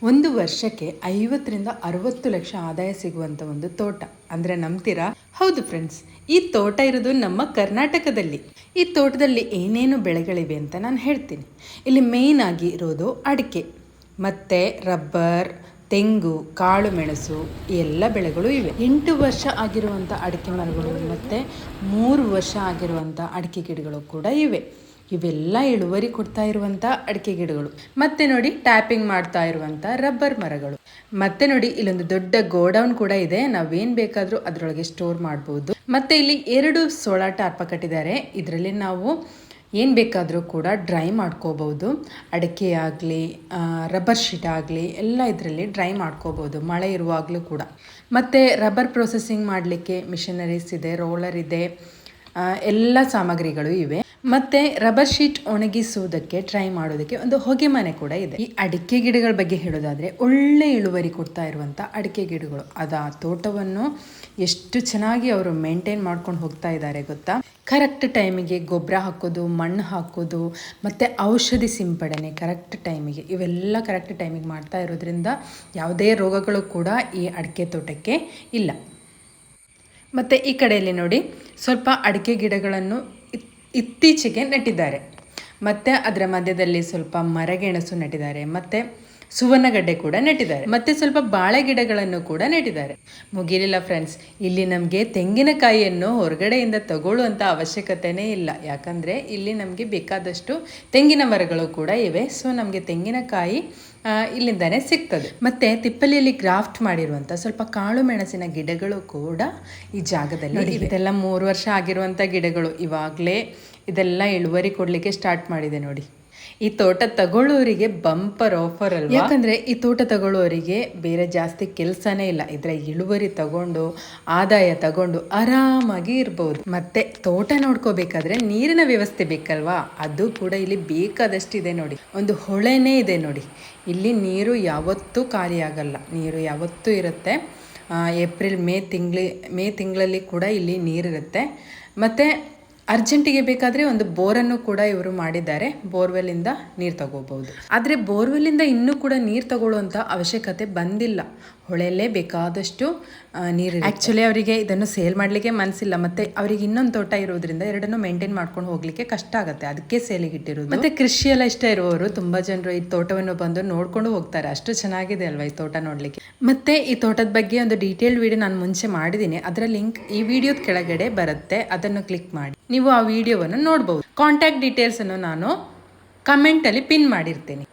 ಒಂದು ವರ್ಷಕ್ಕೆ 50 ರಿಂದ 60 ಲಕ್ಷ ಆದಾಯ ಸಿಗುವಂಥ ಒಂದು ತೋಟ ಅಂದರೆ ನಂಬ್ತೀರಾ? ಹೌದು ಫ್ರೆಂಡ್ಸ್, ಈ ತೋಟ ಇರೋದು ನಮ್ಮ ಕರ್ನಾಟಕದಲ್ಲಿ. ಈ ತೋಟದಲ್ಲಿ ಏನೇನು ಬೆಳೆಗಳಿವೆ ಅಂತ ನಾನು ಹೇಳ್ತೀನಿ. ಇಲ್ಲಿ ಮೇಯ್ನ್ ಆಗಿ ಇರೋದು ಅಡಿಕೆ ಮತ್ತು ರಬ್ಬರ್, ತೆಂಗು, ಕಾಳು ಮೆಣಸು ಈ ಎಲ್ಲ ಬೆಳೆಗಳು ಇವೆ. 8 ವರ್ಷ ಆಗಿರುವಂಥ ಅಡಿಕೆ ಮರಗಳು ಮತ್ತು 3 ವರ್ಷ ಆಗಿರುವಂಥ ಅಡಿಕೆ ಗಿಡಗಳು ಕೂಡ ಇವೆ. ಇವೆಲ್ಲ ಇಳುವರಿ ಕೊಡ್ತಾ ಇರುವಂಥ ಅಡಿಕೆ ಗಿಡಗಳು. ಮತ್ತೆ ನೋಡಿ ಟ್ಯಾಪಿಂಗ್ ಮಾಡ್ತಾ ಇರುವಂಥ ರಬ್ಬರ್ ಮರಗಳು. ಮತ್ತೆ ನೋಡಿ ಇಲ್ಲೊಂದು ದೊಡ್ಡ ಗೋಡೌನ್ ಕೂಡ ಇದೆ. ನಾವೇನು ಬೇಕಾದರೂ ಅದರೊಳಗೆ ಸ್ಟೋರ್ ಮಾಡ್ಬೋದು. ಮತ್ತೆ ಇಲ್ಲಿ 2 ಸೋಲಾರ್ ಟಾರ್ಪ ಕಟ್ಟಿದ್ದಾರೆ. ಇದರಲ್ಲಿ ನಾವು ಏನು ಬೇಕಾದರೂ ಕೂಡ ಡ್ರೈ ಮಾಡ್ಕೋಬೋದು. ಅಡಿಕೆ ಆಗಲಿ, ರಬ್ಬರ್ ಶೀಟ್ ಆಗಲಿ ಎಲ್ಲ ಇದರಲ್ಲಿ ಡ್ರೈ ಮಾಡ್ಕೋಬೋದು ಮಳೆ ಇರುವಾಗಲೂ ಕೂಡ. ಮತ್ತು ರಬ್ಬರ್ ಪ್ರೊಸೆಸಿಂಗ್ ಮಾಡಲಿಕ್ಕೆ ಮಿಷನರೀಸ್ ಇದೆ, ರೋಲರ್ ಇದೆ, ಎಲ್ಲ ಸಾಮಗ್ರಿಗಳು ಇವೆ. ಮತ್ತು ರಬ್ಬರ್ ಶೀಟ್ ಒಣಗಿಸುವುದಕ್ಕೆ ಟ್ರೈ ಮಾಡೋದಕ್ಕೆ ಒಂದು ಹೊಗೆ ಮನೆ ಕೂಡ ಇದೆ. ಈ ಅಡಿಕೆ ಗಿಡಗಳ ಬಗ್ಗೆ ಹೇಳೋದಾದರೆ ಒಳ್ಳೆ ಇಳುವರಿ ಕೊಡ್ತಾ ಇರುವಂಥ ಅಡಿಕೆ ಗಿಡಗಳು. ಅದು ಆ ತೋಟವನ್ನು ಎಷ್ಟು ಚೆನ್ನಾಗಿ ಅವರು ಮೇಂಟೈನ್ ಮಾಡ್ಕೊಂಡು ಹೋಗ್ತಾ ಇದ್ದಾರೆ ಗೊತ್ತಾ. ಕರೆಕ್ಟ್ ಟೈಮಿಗೆ ಗೊಬ್ಬರ ಹಾಕೋದು, ಮಣ್ಣು ಹಾಕೋದು ಮತ್ತು ಔಷಧಿ ಸಿಂಪಡಣೆ ಕರೆಕ್ಟ್ ಟೈಮಿಗೆ, ಇವೆಲ್ಲ ಕರೆಕ್ಟ್ ಟೈಮಿಗೆ ಮಾಡ್ತಾ ಇರೋದ್ರಿಂದ ಯಾವುದೇ ರೋಗಗಳು ಕೂಡ ಈ ಅಡಿಕೆ ತೋಟಕ್ಕೆ ಇಲ್ಲ. ಮತ್ತು ಈ ಕಡೆಯಲ್ಲಿ ನೋಡಿ ಸ್ವಲ್ಪ ಅಡಿಕೆ ಗಿಡಗಳನ್ನು ಇತ್ತೀಚೆಗೆ ನೆಟ್ಟಿದ್ದಾರೆ. ಮತ್ತು ಅದರ ಮಧ್ಯದಲ್ಲಿ ಸ್ವಲ್ಪ ಮರಗೆಣಸು ನೆಟ್ಟಿದ್ದಾರೆ, ಮತ್ತು ಸುವರ್ಣಗಡ್ಡೆ ಕೂಡ ನೆಟ್ಟಿದ್ದಾರೆ, ಮತ್ತು ಸ್ವಲ್ಪ ಬಾಳೆ ಗಿಡಗಳನ್ನು ಕೂಡ ನೆಟ್ಟಿದ್ದಾರೆ. ಮುಗಿಲಿಲ್ಲ ಫ್ರೆಂಡ್ಸ್, ಇಲ್ಲಿ ನಮಗೆ ತೆಂಗಿನಕಾಯಿಯನ್ನು ಹೊರಗಡೆಯಿಂದ ತಗೊಳ್ಳುವಂಥ ಅವಶ್ಯಕತೆಯೇ ಇಲ್ಲ. ಯಾಕಂದರೆ ಇಲ್ಲಿ ನಮಗೆ ಬೇಕಾದಷ್ಟು ತೆಂಗಿನ ಮರಗಳು ಕೂಡ ಇವೆ. ಸೊ ನಮಗೆ ತೆಂಗಿನಕಾಯಿ ಇಲ್ಲಿಂದಾನೇ ಸಿಗ್ತದೆ. ಮತ್ತು ತಿಪ್ಪಲಿಯಲ್ಲಿ ಗ್ರಾಫ್ಟ್ ಮಾಡಿರುವಂಥ ಸ್ವಲ್ಪ ಕಾಳು ಮೆಣಸಿನ ಗಿಡಗಳು ಕೂಡ ಈ ಜಾಗದಲ್ಲಿ ಇದೆಲ್ಲ 3 ವರ್ಷ ಆಗಿರುವಂಥ ಗಿಡಗಳು. ಇವಾಗಲೇ ಇದೆಲ್ಲ ಇಳುವರಿ ಕೊಡಲಿಕ್ಕೆ ಸ್ಟಾರ್ಟ್ ಮಾಡಿದೆ ನೋಡಿ. ಈ ತೋಟ ತಗೊಳ್ಳೋರಿಗೆ ಬಂಪರ್ ಆಫರ್ ಅಲ್ವಾ. ಯಾಕಂದರೆ ಈ ತೋಟ ತಗೊಳ್ಳೋರಿಗೆ ಬೇರೆ ಜಾಸ್ತಿ ಕೆಲಸನೇ ಇಲ್ಲ. ಇದರ ಇಳುವರಿ ತಗೊಂಡು ಆದಾಯ ತಗೊಂಡು ಆರಾಮಾಗಿ ಇರ್ಬೋದು. ಮತ್ತು ತೋಟ ನೋಡ್ಕೋಬೇಕಾದ್ರೆ ನೀರಿನ ವ್ಯವಸ್ಥೆ ಬೇಕಲ್ವಾ, ಅದು ಕೂಡ ಇಲ್ಲಿ ಬೇಕಾದಷ್ಟಿದೆ ನೋಡಿ. ಒಂದು ಹೊಳೆನೇ ಇದೆ ನೋಡಿ. ಇಲ್ಲಿ ನೀರು ಯಾವತ್ತೂ ಖಾಲಿಯಾಗಲ್ಲ, ನೀರು ಯಾವತ್ತೂ ಇರುತ್ತೆ. ಏಪ್ರಿಲ್ ಮೇ ತಿಂಗಳಲ್ಲಿ ಕೂಡ ಇಲ್ಲಿ ನೀರಿರುತ್ತೆ. ಮತ್ತು ಅರ್ಜೆಂಟಿಗೆ ಬೇಕಾದರೆ ಒಂದು ಬೋರನ್ನು ಕೂಡ ಇವರು ಮಾಡಿದ್ದಾರೆ. ಬೋರ್ವೆಲ್ಲಿಂದ ನೀರು ತಗೋಬಹುದು. ಆದರೆ ಬೋರ್ವೆಲ್ಲಿಂದ ಇನ್ನೂ ಕೂಡ ನೀರು ತಗೊಳ್ಳುವಂಥ ಅವಶ್ಯಕತೆ ಬಂದಿಲ್ಲ. ಹೊಳೆಯಲ್ಲೇ ಬೇಕಾದಷ್ಟು ನೀರು. ಆ್ಯಕ್ಚುಲಿ ಅವರಿಗೆ ಇದನ್ನು ಸೇಲ್ ಮಾಡಲಿಕ್ಕೆ ಮನಸ್ಸಿಲ್ಲ. ಮತ್ತು ಅವರಿಗೆ ಇನ್ನೊಂದು ತೋಟ ಇರೋದ್ರಿಂದ ಎರಡನ್ನೂ ಮೇಂಟೈನ್ ಮಾಡ್ಕೊಂಡು ಹೋಗಲಿಕ್ಕೆ ಕಷ್ಟ ಆಗುತ್ತೆ. ಅದಕ್ಕೆ ಸೇಲಿಗೆ ಇಟ್ಟಿರೋದು. ಮತ್ತು ಕೃಷಿಯೆಲ್ಲ ಇಷ್ಟ ಇರುವವರು ತುಂಬ ಜನರು ಈ ತೋಟವನ್ನು ಬಂದು ನೋಡ್ಕೊಂಡು ಹೋಗ್ತಾರೆ. ಅಷ್ಟು ಚೆನ್ನಾಗಿದೆ ಅಲ್ವಾ ಈ ತೋಟ ನೋಡಲಿಕ್ಕೆ. ಮತ್ತು ಈ ತೋಟದ ಬಗ್ಗೆ ಒಂದು ಡೀಟೇಲ್ಡ್ ವಿಡಿಯೋ ನಾನು ಮುಂಚೆ ಮಾಡಿದ್ದೀನಿ. ಅದರ ಲಿಂಕ್ ಈ ವಿಡಿಯೋದ ಕೆಳಗಡೆ ಬರುತ್ತೆ. ಅದನ್ನು ಕ್ಲಿಕ್ ಮಾಡಿ ನೀವು ಆ ವಿಡಿಯೋವನ್ನು ನೋಡ್ಬೋದು. ಕಾಂಟ್ಯಾಕ್ಟ್ ಡೀಟೇಲ್ಸನ್ನು ನಾನು ಕಮೆಂಟಲ್ಲಿ ಪಿನ್ ಮಾಡಿರ್ತೀನಿ.